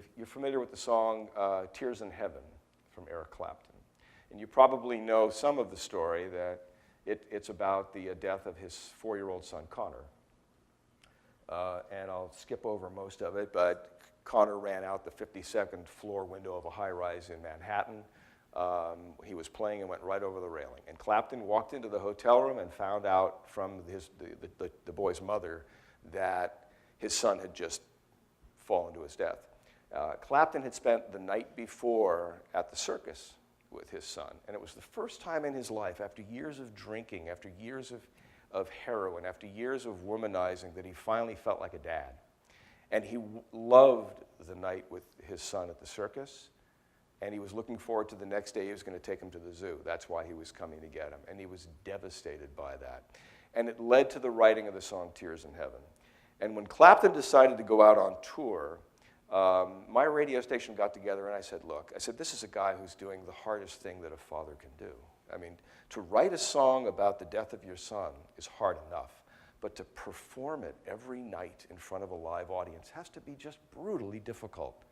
if you're familiar with the song Tears in Heaven from Eric Clapton. And you probably know some of the story that it's about the death of his 4-year-old son, Connor. And I'll skip over most of it, but Connor ran out the 52nd floor window of a high-rise in Manhattan. He was playing and went right over the railing. And Clapton walked into the hotel room and found out from the boy's mother that his son had just fallen to his death. Clapton had spent the night before at the circus with his son, and it was the first time in his life, after years of drinking, after years of heroin, after years of womanizing, that he finally felt like a dad. And he loved the night with his son at the circus, and he was looking forward to the next day he was going to take him to the zoo. That's why he was coming to get him, and he was devastated by that. And it led to the writing of the song Tears in Heaven. And when Clapton decided to go out on tour, my radio station got together and I said, look, this is a guy who's doing the hardest thing that a father can do. I mean, to write a song about the death of your son is hard enough, but to perform it every night in front of a live audience has to be just brutally difficult.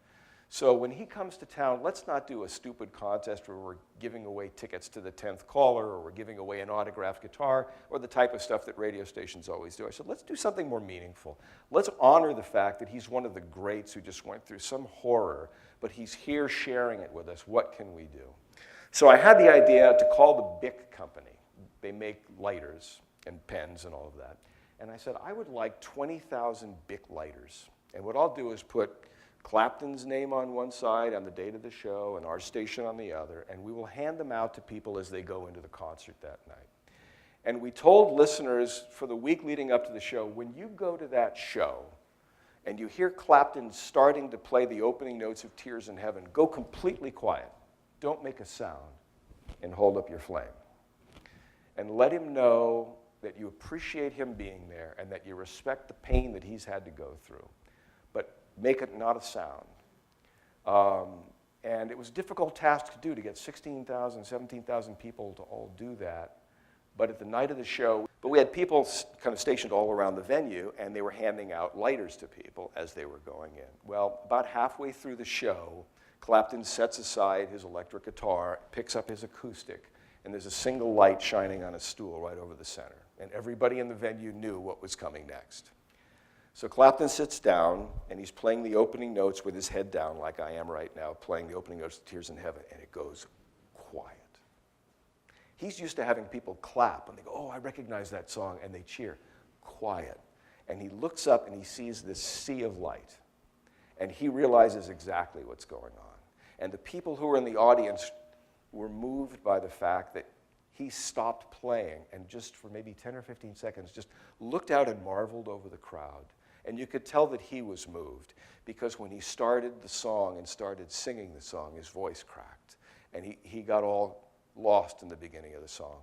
So when he comes to town, let's not do a stupid contest where we're giving away tickets to the 10th caller, or we're giving away an autographed guitar, or the type of stuff that radio stations always do. I said, let's do something more meaningful. Let's honor the fact that he's one of the greats who just went through some horror, but he's here sharing it with us. What can we do? So I had the idea to call the Bic company. They make lighters and pens and all of that. And I said, I would like 20,000 Bic lighters. And what I'll do is put Clapton's name on one side on the date of the show and our station on the other, and we will hand them out to people as they go into the concert that night. And we told listeners for the week leading up to the show, when you go to that show and you hear Clapton starting to play the opening notes of Tears in Heaven, go completely quiet. Don't make a sound and hold up your flame. And let him know that you appreciate him being there and that you respect the pain that he's had to go through. But make it not a sound. And it was a difficult task to do, to get 16,000, 17,000 people to all do that. But at the night of the show, we had people kind of stationed all around the venue, and they were handing out lighters to people as they were going in. Well, about halfway through the show, Clapton sets aside his electric guitar, picks up his acoustic, and there's a single light shining on a stool right over the center. And everybody in the venue knew what was coming next. So Clapton sits down, and he's playing the opening notes with his head down, like I am right now, playing the opening notes of Tears in Heaven, and it goes quiet. He's used to having people clap, and they go, oh, I recognize that song, and they cheer. Quiet. And he looks up, and he sees this sea of light, and he realizes exactly what's going on. And the people who were in the audience were moved by the fact that he stopped playing and just for maybe 10 or 15 seconds just looked out and marveled over the crowd. And you could tell that he was moved, because when he started the song and started singing the song, his voice cracked. And he got all lost in the beginning of the song.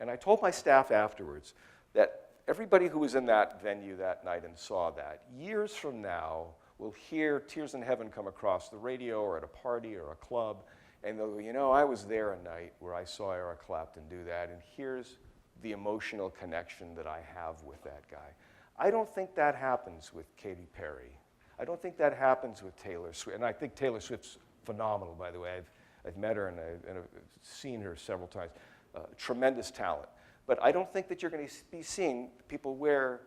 And I told my staff afterwards that everybody who was in that venue that night and saw that, years from now, will hear Tears in Heaven come across the radio or at a party or a club, and they'll go, you know, I was there a night where I saw Eric Clapton do that, and here's the emotional connection that I have with that guy. I don't think that happens with Katy Perry. I don't think that happens with Taylor Swift. And I think Taylor Swift's phenomenal, by the way. I've met her and I've seen her several times. Tremendous talent. But I don't think that you're going to be seeing people wear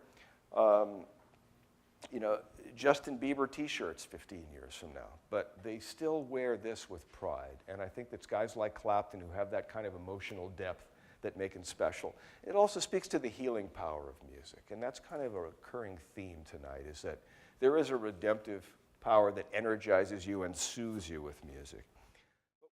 Justin Bieber t-shirts 15 years from now. But they still wear this with pride. And I think that's guys like Clapton who have that kind of emotional depth that make him special. It also speaks to the healing power of music. And that's kind of a recurring theme tonight, is that there is a redemptive power that energizes you and soothes you with music.